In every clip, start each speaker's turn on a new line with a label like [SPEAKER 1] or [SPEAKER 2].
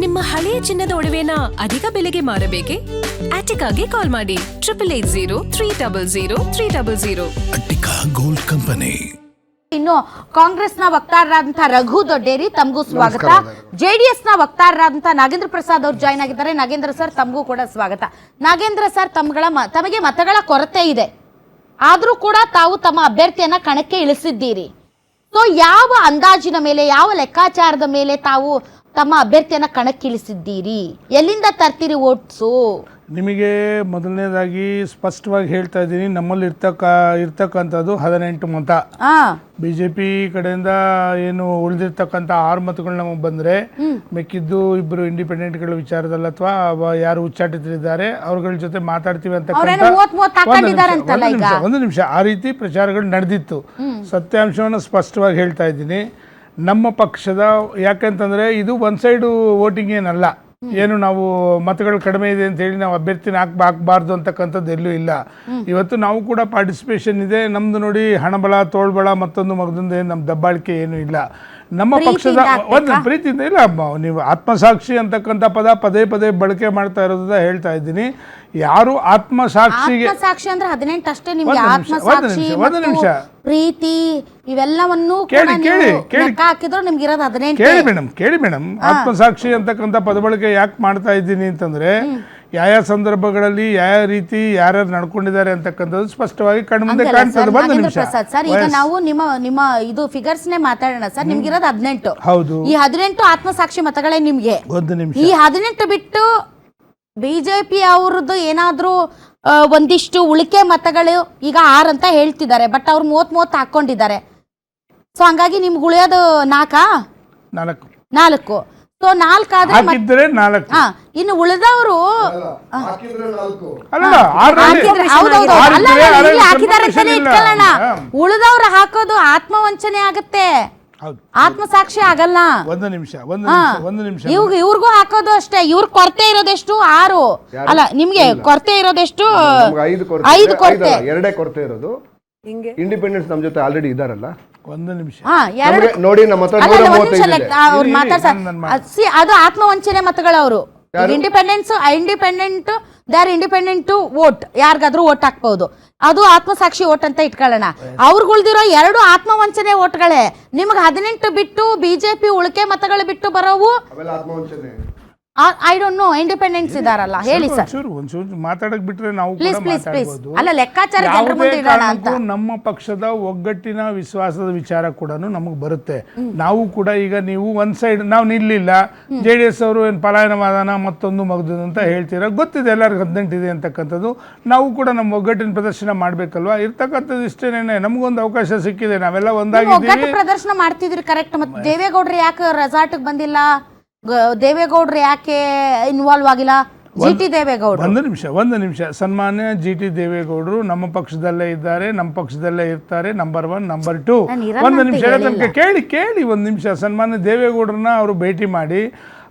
[SPEAKER 1] ನಿಮ್ಮ ಹಳೆಯ ಚಿನ್ನದ ಒಡವೆನ ಅಧಿಕ ಬೆಲೆಗೆ ಮಾರಬೇಕೆ? ಆಟಿಕಾಗೆ ಕಾಲ್ ಮಾಡಿ 8880
[SPEAKER 2] ಅಟ್ಟಿಕಾ ಗೋಲ್ಡ್ ಕಂಪನಿ.
[SPEAKER 3] ಇನ್ನು ಕಾಂಗ್ರೆಸ್ನ ವಕ್ತಾರರಾದಂತಹ ರಘು ದೊಡ್ಡೇರಿ ತಮಗೂ ಸ್ವಾಗತ. ಜೆಡಿಎಸ್ ನ ವಕ್ತಾರರಾದಂತಹ ನಾಗೇಂದ್ರ ಪ್ರಸಾದ್ ಅವರು ಜಾಯ್ನ್ ಆಗಿದ್ದಾರೆ. ನಾಗೇಂದ್ರ ಸರ್ ತಮಗೂ ಕೂಡ ಸ್ವಾಗತ. ನಾಗೇಂದ್ರ ಸರ್, ತಮಗೆ ಮತಗಳ ಕೊರತೆ ಇದೆ, ಆದ್ರೂ ಕೂಡ ತಾವು ತಮ್ಮ ಅಭ್ಯರ್ಥಿಯನ್ನ ಕಣಕ್ಕೆ ಇಳಿಸಿದ್ದೀರಿ. ಸೊ ಯಾವ ಅಂದಾಜಿನ ಮೇಲೆ, ಯಾವ ಲೆಕ್ಕಾಚಾರದ ಮೇಲೆ ತಾವು ತಮ್ಮ ಅಭ್ಯರ್ಥಿಯನ್ನ ಕಣಕ್ಕಿಳಿಸಿದ್ದೀರಿ? ಎಲ್ಲಿಂದ ತರ್ತೀರಿ ಓಟ್ಸು?
[SPEAKER 4] ನಿಮಗೆ ಮೊದಲನೇದಾಗಿ ಸ್ಪಷ್ಟವಾಗಿ ಹೇಳ್ತಾ ಇದ್ದೀನಿ, ನಮ್ಮಲ್ಲಿ ಇರ್ತಕ್ಕಂಥದ್ದು 18 ಮತ. ಬಿಜೆಪಿ ಕಡೆಯಿಂದ ಏನು ಉಳಿದಿರ್ತಕ್ಕಂಥ 6 ಮತಗಳು ನಮಗೆ ಬಂದರೆ, ಮಿಕ್ಕಿದ್ದು ಇಬ್ಬರು ಇಂಡಿಪೆಂಡೆಂಟ್ಗಳ ವಿಚಾರದಲ್ಲಿ ಅಥವಾ ಯಾರು ಉಚ್ಚಾಟಿತರಿದ್ದಾರೆ ಅವ್ರಗಳ ಜೊತೆ ಮಾತಾಡ್ತೀವಿ ಅಂತ ಒಂದು ನಿಮಿಷ ಆ ರೀತಿ ಪ್ರಚಾರಗಳು ನಡೆದಿತ್ತು. ಸತ್ಯಾಂಶವನ್ನು ಸ್ಪಷ್ಟವಾಗಿ ಹೇಳ್ತಾ ಇದ್ದೀನಿ. ನಮ್ಮ ಪಕ್ಷದ, ಯಾಕಂತಂದರೆ ಇದು ಒನ್ ಸೈಡು ವೋಟಿಂಗ್ ಏನಲ್ಲ, ಏನು ನಾವು ಮತಗಳು ಕಡಿಮೆ ಇದೆ ಅಂತ ಹೇಳಿ ನಾವು ಅಭ್ಯರ್ಥಿನ ಹಾಕಬಾರ್ದು ಅಂತಕ್ಕಂಥದ್ದು ಎಲ್ಲೂ ಇಲ್ಲ. ಇವತ್ತು ನಾವು ಕೂಡ ಪಾರ್ಟಿಸಿಪೇಷನ್ ಇದೆ ನಮ್ದು. ನೋಡಿ, ಹಣಬಲ, ತೋಳ್ಬಳ, ಮತ್ತೊಂದು ಮಗದೊಂದು ಏನು ನಮ್ಮ ದಬ್ಬಾಳಿಕೆ ಏನೂ ಇಲ್ಲ. ನಮ್ಮ ಪಕ್ಷದ ಒಂದು ಪ್ರೀತಿಯಿಂದ ಇಲ್ಲ. ನೀವು ಆತ್ಮಸಾಕ್ಷಿ ಅಂತಕ್ಕಂಥ ಪದೇ ಪದೇ ಬಳಕೆ ಮಾಡ್ತಾ ಇರೋದ ಹೇಳ್ತಾ ಇದ್ದೀನಿ. ಯಾರು ಆತ್ಮಸಾಕ್ಷಿಗೆ
[SPEAKER 3] ಅಂದ್ರೆ 18 ಅಷ್ಟೇ. ನಿಮ್ಗೆ ಆತ್ಮಸಾಕ್ಷಿ, ಪ್ರೀತಿ ಇವೆಲ್ಲವನ್ನು ಹಾಕಿದ್ರು ನಿಮ್ಗೆ ಇರೋದು 18.
[SPEAKER 4] ಕೇಳಿ ಮೇಡಮ್, ಆತ್ಮಸಾಕ್ಷಿ ಅಂತಕ್ಕಂಥ ಪದಬಳಕೆ ಯಾಕೆ ಮಾಡ್ತಾ ಇದ್ದೀನಿ ಅಂತಂದ್ರೆ, ಯಾವ ಸಂದರ್ಭಗಳಲ್ಲಿ ಯಾವ ರೀತಿ ಯಾರ್ಯಾರು ನಡ್ಕೊಂಡಿದ್ದಾರೆ ಅಂತಕ್ಕಂಥದ್ದು ಸ್ಪಷ್ಟವಾಗಿ ಕಣ್ಮುಂದೆ ಕಾಣ್ತದೆ. ಒಂದು ನಿಮಿಷ
[SPEAKER 3] ಸರ್, ಈಗ ನಾವು ನಿಮ್ಮ ಇದು ಫಿಗರ್ಸ್ ನೇ ಮಾತಾಡೋಣ ಸರ್. ನಿಮ್ಗೆ ಇರೋದು 18.
[SPEAKER 4] ಹೌದು,
[SPEAKER 3] ಈ 18 ಆತ್ಮಸಾಕ್ಷಿ ಮತಗಳೇ ನಿಮ್ಗೆ.
[SPEAKER 4] ಒಂದು ನಿಮಿಷ,
[SPEAKER 3] ಈ 18 ಬಿಟ್ಟು ಬಿಜೆಪಿ ಅವ್ರದ್ದು ಏನಾದ್ರೂ ಒಂದಿಷ್ಟು ಉಳಿಕೆ ಮತಗಳು ಈಗ 6 ಅಂತ ಹೇಳ್ತಿದ್ದಾರೆ, ಬಟ್ ಅವ್ರು 30 ಹಾಕೊಂಡಿದ್ದಾರೆ. ಸೊ ಹಂಗಾಗಿ ನಿಮ್ಗೆ ಉಳಿಯೋದು 4. ಸೊ 4 ಆದ್ರೆ ಇನ್ನು ಉಳಿದವರು ಹಾಕಿದ್ದಾರೆ ಅಂತಾನೆ ಇಟ್ಕೊಳ್ಳೋಣ. ಉಳಿದವ್ರು ಹಾಕೋದು ಆತ್ಮವಂಚನೆ ಆಗತ್ತೆ, ಆತ್ಮಸಾಕ್ಷಿ ಆಗಲ್ಲ.
[SPEAKER 4] ಒಂದು ನಿಮಿಷ
[SPEAKER 3] ಇವ್ರಿಗೂ ಹಾಕೋದು ಅಷ್ಟೇ. ಇವ್ರ ಕೊರತೆ ಇರೋದೆಷ್ಟು? 6 ಅಲ್ಲ, ನಿಮ್ಗೆ ಕೊರತೆ ಇರೋದೆಷ್ಟು? 5 ಕೊರತೆ.
[SPEAKER 5] 2 ಕೊರತೆ ಇರೋದು. ಇಂಡಿಪೆಂಡೆನ್ಸ್ ನಮ್ ಜೊತೆ ಆಲ್ರೆಡಿ ಇದಾರಲ್ಲ.
[SPEAKER 4] ಒಂದು ನಿಮಿಷ
[SPEAKER 5] ನೋಡಿ, ನಮ್ಮ ಹತ್ರ
[SPEAKER 3] ಅದು ಆತ್ಮವಂಚನೆ ಮತಗಳು. ಅವರು ಇಂಡಿಪೆಂಡೆಂಟ್ ವೋಟ್, ಯಾರಿಗಾದ್ರೂ ವೋಟ್ ಹಾಕ್ಬಹುದು. ಅದು ಆತ್ಮಸಾಕ್ಷಿ ವೋಟ್ ಅಂತ ಇಟ್ಕೊಳ್ಳೋಣ. ಅವ್ರಿಗುಳ್ದಿರೋ 2 ಆತ್ಮವಂಚನೆ ವೋಟ್ಗಳೇ. ನಿಮ್ಗೆ 18 ಬಿಟ್ಟು ಬಿಜೆಪಿ ಉಳಿಕೆ ಮತಗಳು ಬಿಟ್ಟು ಬರೋವು ಐ ಡೋಂಟ್ ನೋ. ಇಂಡಿಪೆಂಡೆನ್ಸ್ ಇದಾರಲ್ಲ, ಹೇಳಿ ಸರ್.
[SPEAKER 4] ಒಂಚೂರು ಮಾತಾಡಕ್ ಬಿಟ್ರೆ ನಾವು
[SPEAKER 3] ಅಲ್ಲ, ಲೆಕ್ಕಾಚಾರ
[SPEAKER 4] ನಮ್ಮ ಪಕ್ಷದ ಒಗ್ಗಟ್ಟಿನ ವಿಶ್ವಾಸದ ವಿಚಾರ ಕೂಡ ನಮಗೆ ಬರುತ್ತೆ. ನಾವು ಕೂಡ ಈಗ ನೀವು ಒಂದ್ ಸೈಡ್ ನಾವು ನಿಲ್ಲಿಲ್ಲ. JDS ಅವರು ಏನು ಪಲಾಯನವಾದನ ಮತ್ತೊಂದು ಮಗದು ಅಂತ ಹೇಳ್ತೀರಾ, ಗೊತ್ತಿದೆ ಎಲ್ಲರಿಗೂ 18 ಇದೆ ಅಂತಕ್ಕಂಥದ್ದು. ನಾವು ಕೂಡ ನಮ್ಮ ಒಗ್ಗಟ್ಟಿನ ಪ್ರದರ್ಶನ ಮಾಡ್ಬೇಕಲ್ವಾ? ಇರ್ತಕ್ಕಂಥದ್ದು ಇಷ್ಟೇನೆ. ನಮಗೊಂದು ಅವಕಾಶ ಸಿಕ್ಕಿದೆ, ನಾವೆಲ್ಲ ಒಂದಾಗಿದ್ದೀವಿ.
[SPEAKER 3] ಪ್ರದರ್ಶನ ಮಾಡ್ತಿದ್ರಿ, ಕರೆಕ್ಟ್. ಮತ್ತೆ ದೇವೇಗೌಡರು ಯಾಕೆ ರೆಸಾರ್ಟ್ಗೆ ಬಂದಿಲ್ಲ? ದೇವೇಗೌಡರು ಯಾಕೆ ಇನ್ವಾಲ್ವ್ ಆಗಿಲ್ಲ? GT ದೇವೇಗೌಡರು.
[SPEAKER 4] ಒಂದು ನಿಮಿಷ. ಸನ್ಮಾನ್ಯ GT ದೇವೇಗೌಡರು ನಮ್ಮ ಪಕ್ಷದಲ್ಲೇ ಇದ್ದಾರೆ, ನಮ್ಮ ಪಕ್ಷದಲ್ಲೇ ಇರ್ತಾರೆ. Number 1, number 2. ಒಂದು ನಿಮಿಷ ಕೇಳಿ ಒಂದು ನಿಮಿಷ. ಸನ್ಮಾನ್ಯ ದೇವೇಗೌಡರನ್ನ ಅವರು ಭೇಟಿ ಮಾಡಿ,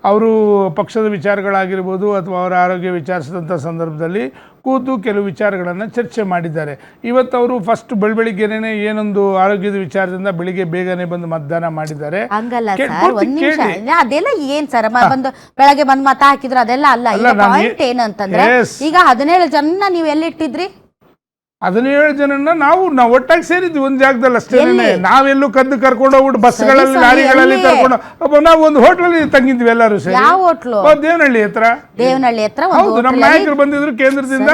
[SPEAKER 4] ಅವರು ಪಕ್ಷದ ವಿಚಾರಗಳಾಗಿರ್ಬೋದು ಅಥವಾ ಅವರ ಆರೋಗ್ಯ ವಿಚಾರಿಸಿದಂಥ ಸಂದರ್ಭದಲ್ಲಿ ಕೂತು ಕೆಲವು ವಿಚಾರಗಳನ್ನು ಚರ್ಚೆ ಮಾಡಿದ್ದಾರೆ. ಇವತ್ತು ಅವರು ಫಸ್ಟ್ ಬೆಳಗ್ಗೆನೇ ಏನೊಂದು ಆರೋಗ್ಯದ ವಿಚಾರದಿಂದ ಬೆಳಿಗ್ಗೆ ಬೇಗನೆ ಬಂದು ಮತದಾನ ಮಾಡಿದ್ದಾರೆ.
[SPEAKER 3] ಅದೆಲ್ಲ ಏನ್ ಸರ್, ಬೆಳಗ್ಗೆ ಬಂದು ಮತ ಹಾಕಿದ್ರು ಅದೆಲ್ಲ ಅಲ್ಲ. ಪಾಯಿಂಟ್ ಏನಂತಂದ್ರೆ, ಈಗ 17 ಜನ ನೀವು ಎಲ್ಲಿಟ್ಟಿದ್ರಿ?
[SPEAKER 4] 17 ಜನನ್ನ ನಾವು ಒಟ್ಟಾಗಿ ಸೇರಿದ್ವಿ ಒಂದು ಜಾಗದಲ್ಲಿ ಅಷ್ಟೇ. ನಾವೆಲ್ಲೂ ಕರ್ಕೊಂಡು ಹೋಗ್ಬಿಟ್ಟು ಬಸ್ಗಳಲ್ಲಿ, ಲಾರಿಗಳಲ್ಲಿ ಕರ್ಕೊಂಡು ನಾವು ಒಂದು ಹೋಟ್ಲಲ್ಲಿ ತಂಗಿದ್ವಿ ಎಲ್ಲರೂ ಸೇರಿ.
[SPEAKER 3] ಯಾವ ಹೋಟ್ಲು?
[SPEAKER 4] ದೇವನಹಳ್ಳಿ ಹತ್ರ. ಹೌದು, ನಮ್ಮ ನಾಯಕರು ಬಂದಿದ್ರು ಕೇಂದ್ರದಿಂದ,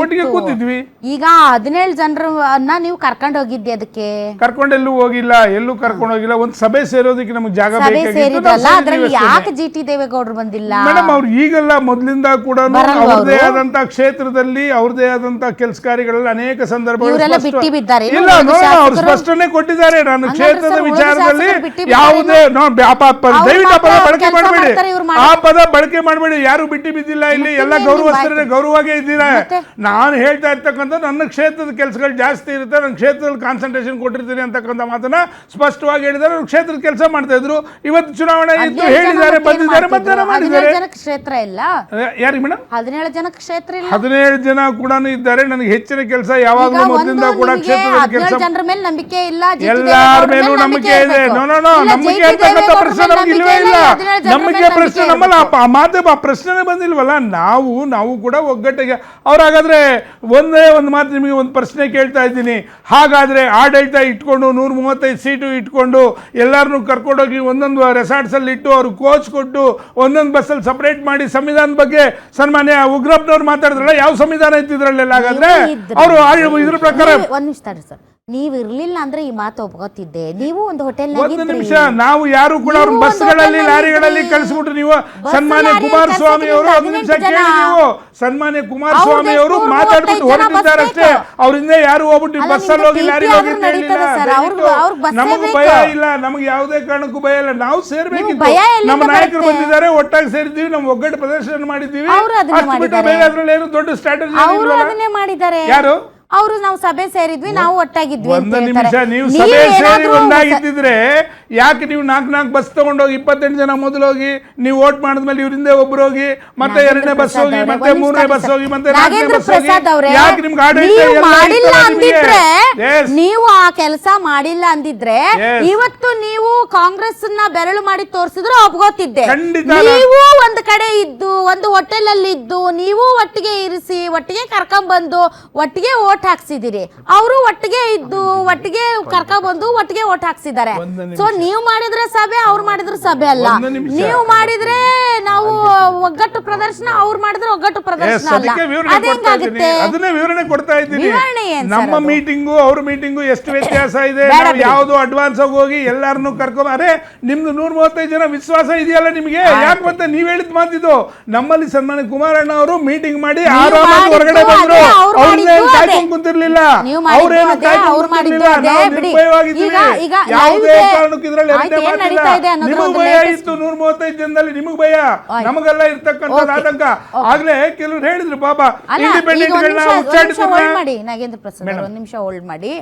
[SPEAKER 4] ಒಟ್ಟಿಗೆ ಕೂತಿದ್ವಿ.
[SPEAKER 3] ಈಗ 17 ಜನರನ್ನ ನೀವು ಕರ್ಕೊಂಡು ಹೋಗಿದ್ದೆ, ಅದಕ್ಕೆ
[SPEAKER 4] ಕರ್ಕೊಂಡೆಲ್ಲೂ ಹೋಗಿಲ್ಲ, ಎಲ್ಲೂ ಕರ್ಕೊಂಡು ಹೋಗಿಲ್ಲ. ಒಂದು ಸಭೆ ಸೇರೋದಕ್ಕೆ ನಮಗೆ ಜಾಗ ಬೇಕಾಗಿತ್ತು.
[SPEAKER 3] ಯಾಕೆ GT ದೇವೇಗೌಡರು ಬಂದಿಲ್ಲ?
[SPEAKER 4] ಮೇಡಮ್, ಅವ್ರು ಈಗಲ್ಲ, ಮೊದಲಿಂದ ಕೂಡ ಅವ್ರದೇ ಆದಂತ ಕ್ಷೇತ್ರದಲ್ಲಿ ಅವ್ರದೇ ಆದಂತ ಕೆಲಸ ಕಾರ್ಯಗಳಲ್ಲಿ ಅನೇಕ ಸಂದರ್ಭಗಳು ಸ್ಪಷ್ಟನೆ ಕೊಟ್ಟಿದ್ದಾರೆ. ನಾನು ಕ್ಷೇತ್ರದ ವಿಚಾರದಲ್ಲಿ ಯಾವುದೇ ಪದ ಬಳಕೆ ಮಾಡಬೇಡಿ. ಯಾರು ಬಿಟ್ಟು ಬಿದ್ದಿಲ್ಲ, ಇಲ್ಲಿ ಎಲ್ಲ ಗೌರವಸ್ಥರೇ, ಗೌರವವಾಗೇ ಇದ್ದೀರಾ. ನಾನು ಹೇಳ್ತಾ ಇರ್ತಕ್ಕಂಥ ನನ್ನ ಕ್ಷೇತ್ರದ ಕೆಲಸಗಳು ಜಾಸ್ತಿ ಇರುತ್ತೆ, ನನ್ನ ಕ್ಷೇತ್ರದಲ್ಲಿ ಕಾನ್ಸಂಟ್ರೇಷನ್ ಕೊಟ್ಟಿರ್ತೀನಿ ಅಂತಕ್ಕಂಥ ಮಾತನ್ನ ಸ್ಪಷ್ಟವಾಗಿ ಹೇಳಿದ್ದಾರೆ. ಅವ್ರು ಕ್ಷೇತ್ರದ ಕೆಲಸ ಮಾಡ್ತಾ ಇದ್ರು. ಇವತ್ತು ಚುನಾವಣೆ ಇತ್ತು, ಹೇಳಿದ್ದಾರೆ, ಬಂದಿದ್ದಾರೆ, ಮತದಾನ ಮಾಡಿದ್ದಾರೆ.
[SPEAKER 3] ಕ್ಷೇತ್ರ ಇಲ್ಲ
[SPEAKER 4] ಯಾರಿಗೆ ಮೇಡಮ್?
[SPEAKER 3] 17 ಜನ ಕ್ಷೇತ್ರ ಇಲ್ಲ.
[SPEAKER 4] 17 ಜನ ಕೂಡ ಇದ್ದಾರೆ. ನನಗೆ ಹೆಚ್ಚಿನ ಕೆಲಸ ಯಾವಾಗಲೂ ಮೊದಲಿಂದ ಕೂಡ ಕ್ಷೇತ್ರದಲ್ಲಿ ಕೆಲಸ
[SPEAKER 3] ಜನರ ಮೇಲೆ ನಂಬಿಕೆ ಇಲ್ಲ,
[SPEAKER 4] ಎಲ್ಲಾರ ಮೇಲೂ ನಂಬಿಕೆ ಇದೆ. ನಂಬಿಕೆ ಅಂತಕ್ಕಂಥ ಪ್ರಶ್ನೆ ನಮ್ಗೆ ಇಲ್ವೇ ಇಲ್ಲ. ನಂಬಿಕೆ ಪ್ರಶ್ನೆ ನಮ್ಮಲ್ಲ, ಮಾಧ್ಯಮ ಪ್ರಶ್ನೆ ಬಂದಿಲ್ವಲ್ಲ. ನಾವು ಕೂಡ ಒಗ್ಗಟ್ಟಿಗೆ ಅವ್ರಾಗಾದ್ರೆ ಒಂದೇ ಒಂದು ಮಾತು ನಿಮಗೆ ಒಂದು ಪ್ರಶ್ನೆ ಕೇಳ್ತಾ ಇದ್ದೀನಿ. ಹಾಗಾದ್ರೆ ಆಡಳಿತ ಇಟ್ಕೊಂಡು 135 ಸೀಟು ಇಟ್ಕೊಂಡು ಎಲ್ಲರನ್ನೂ ಕರ್ಕೊಂಡೋಗಿ ಒಂದೊಂದು ರೆಸಾರ್ಟ್ಸಲ್ಲಿ ಇಟ್ಟು ಅವ್ರು ಕೋಚ್ ಕೊಟ್ಟು ಒಂದೊಂದು ಬಸ್ಸಲ್ಲಿ ಸಪರೇಟ್ ಮಾಡಿ ಸಂವಿಧಾನದ ಬಗ್ಗೆ ಸನ್ಮಾನ್ಯ ಉಗ್ರಪ್ಪನವ್ರು ಮಾತಾಡಿದ್ರಲ್ಲ, ಯಾವ ಸಂವಿಧಾನ ಇತ್ತಿದ್ರಲ್ಲೆಲ್ಲ? ಹಾಗಾದ್ರೆ ಅವರು ಇದ್ರ ಪ್ರಕಾರ
[SPEAKER 3] ಒಂದ್ ನಿಮಿಷ ತಡ್ರಿ ಸರ್, ನೀವು ಇರ್ಲಿಲ್ಲ ಅಂದ್ರೆ ಈ ಮಾತು ಒಪ್ಕೋತಿದ್ದೆ. ನೀವು ಒಂದು ಹೋಟೆಲ್
[SPEAKER 4] ಒಂದು ನಿಮಿಷ, ನಾವು ಯಾರು ಕೂಡ ಅವ್ರ ಬಸ್ಗಳಲ್ಲಿ ಲಾರಿಗಳಲ್ಲಿ ಕಳಿಸ್ಬಿಟ್ರು. ನೀವು ಸನ್ಮಾನ್ಯ ಕುಮಾರಸ್ವಾಮಿ ಅವರು ಒಂದು ನಿಮಿಷ ಕೇಳಿ, ನೀವು ಸನ್ಮಾನ್ಯ ಕುಮಾರಸ್ವಾಮಿ ಅವರು ಮಾತಾಡ್ಬಿಟ್ಟು ಹೊರಟಿದ್ದಾರಷ್ಟೇ. ಅವರಿಂದ ಯಾರು ಹೋಗ್ಬಿಟ್ಟು ಬಸ್ಸಲ್ಲಿ ಹೋಗಿ ಲಾರಿ ಹೋಗಿ ನಮಗೂ ಭಯ ಇಲ್ಲ, ನಮ್ಗೆ ಯಾವುದೇ ಕಾರಣಕ್ಕೂ ಭಯ ಇಲ್ಲ. ನಾವು ಸೇರ್ಬೇಕಿತ್ತು. ನಮ್ಮ ನಾಯಕರು ಬಂದಿದ್ದಾರೆ, ಒಟ್ಟಾಗಿ ಸೇರಿದ್ದೀವಿ, ನಮ್ಮ ಒಗ್ಗಟ್ಟು ಪ್ರದರ್ಶನ ಮಾಡಿದ್ದೀವಿ. ಅಷ್ಟು ಬಿಟ್ಟು ಬೇರೆ ಅದ್ರಲ್ಲಿ ಏನು ದೊಡ್ಡ ಸ್ಟ್ರಾಟಜಿ
[SPEAKER 3] ಮಾಡಿದ್ದಾರೆ.
[SPEAKER 4] ಯಾರು
[SPEAKER 3] ಅವರು ನಾವು ಸಭೆ ಸೇರಿದ್ವಿ, ನಾವು ಒಟ್ಟಾಗಿದ್ವಿ.
[SPEAKER 4] ಒಂದು ನಿಮಿಷ, ನೀವು ಸಭೆ ಸೇರಿ ಒಂದಾಗಿದ್ದಿದ್ರೆ ಯಾಕೆ ನೀವು 4 ಬಸ್ ತಗೊಂಡೋಗಿ 28 ಜನ ಮೊದಲು ಹೋಗಿ ನೀವು ವೋಟ್ ಮಾಡಿದ್ಮೇಲೆ ಇವರಿಂದ ಒಬ್ರು ಹೋಗಿ ಮತ್ತೆ 2ನೇ ಬಸ್ ಹೋಗಿ ಮತ್ತೆ 3ನೇ ಬಸ್ ಹೋಗಿ ಮತ್ತೆ 4ನೇ ಬಸ್ ಹೋಗಿ ಯಾಕೆ ನಿಮ್ಗೆ
[SPEAKER 3] ಮಾಡಿಲ್ಲ ಅಂದಿದ್ರೆ, ನೀವು ಆ ಕೆಲಸ ಮಾಡಿಲ್ಲ ಅಂದಿದ್ರೆ ಇವತ್ತು ನೀವು ಕಾಂಗ್ರೆಸ್ ನ ಬೆರಳು ಮಾಡಿ ತೋರಿಸಿದ್ರು ಒಪ್ಕೋತಿದ್ದೆ. ನೀವು ಒಂದು ಕಡೆ ಇದ್ದು ಒಂದು ಹೋಟೆಲ್ ಅಲ್ಲಿ ಇದ್ದು ನೀವು ಒಟ್ಟಿಗೆ ಇರಿಸಿ ಒಟ್ಟಿಗೆ ಕರ್ಕೊಂಡ್ಬಂದು ಒಟ್ಟಿಗೆ ಓಟ್ ಹಾಕ್ಸಿದಿರಿ. ಅವರು ಒಟ್ಟಿಗೆ ಇದ್ದು ಒಟ್ಟಿಗೆ ಕರ್ಕೊಂಡ್ಬಂದು ಒಟ್ಟಿಗೆ ಓಟ್ ಹಾಕ್ಸಿದ್ದಾರೆ. ಸೊ ನೀವು ಮಾಡಿದ್ರೆ ಸಭೆ, ಅವ್ರು ಮಾಡಿದ್ರು ಸಭೆ ಅಲ್ಲ. ನೀವು ಮಾಡಿದ್ರೆ ನಾವು ಒಗ್ಗಟ್ಟು ಪ್ರದರ್ಶನ, ಅವ್ರು ಮಾಡಿದ್ರೆ ಒಗ್ಗಟ್ಟು ಪ್ರದರ್ಶನ ಅಲ್ಲ.
[SPEAKER 4] ಅದನ್ನೇ ವಿವರಣೆ ಕೊಡ್ತಾ ಇದ್ದೀನಿ. ನಮ್ಮ ಮೀಟಿಂಗು ಅವ್ರ ಮೀಟಿಂಗು ಎಷ್ಟು ವ್ಯತ್ಯಾಸ ಇದೆ. ಯಾವ್ದು ಅಡ್ವಾನ್ಸ್ ಆಗಿ ಹೋಗಿ ಎಲ್ಲಾರನ್ನು ಕರ್ಕೊಂಡ್, ಅರೆ ನಿಮ್ದು 135 ಜನ ವಿಶ್ವಾಸ ಇದೆಯಲ್ಲ ನಿಮ್ಗೆ? ಯಾಕೆ ಮತ್ತೆ ನೀವ್ ಹೇಳಿದ್ ಮಾತಿದ್ದು. ನಮ್ಮಲ್ಲಿ ಸನ್ಮಾನ್ಯ ಕುಮಾರಣ್ಣ ಅವರು ಮೀಟಿಂಗ್ ಮಾಡಿ ಆರಾಮಾಗಿ ಹೊರಗಡೆ ಬಂದ್ರು. ಅವ್ರನ್ನೇನು ಕುಂತಿರ್ಲಿಲ್ಲ, ಅವ್ರೇನು ಕುಂತಿರ್ಲಿಲ್ಲ. ನಾವು ನಿರ್ಭಯವಾಗಿದ್ದೀವಿ. ಯಾವುದೇ ಕಾರಣಕ್ಕೂ ಇದ್ರಲ್ಲಿ ನಿಮಗ್ ಭಯ ಇತ್ತು 135 ಜನದಲ್ಲಿ, ನಿಮಗ್ ಭಯ, ನಮಗೆಲ್ಲ ಇರ್ತಕ್ಕಂಥದ್ದು ಆತಂಕ. ಆಗ್ಲೇ ಕೆಲವರು ಹೇಳಿದ್ರು ಬಾಬಾ ಇಂಡಿಪೆಂಡೆಂಟ್ ಗಳನ್ನ
[SPEAKER 3] ನಾಗೇಂದ್ರ ಪ್ರಸಾದ್ ಒಂದ್ ನಿಮಿಷ ಹೋಲ್ಡ್ ಮಾಡಿ.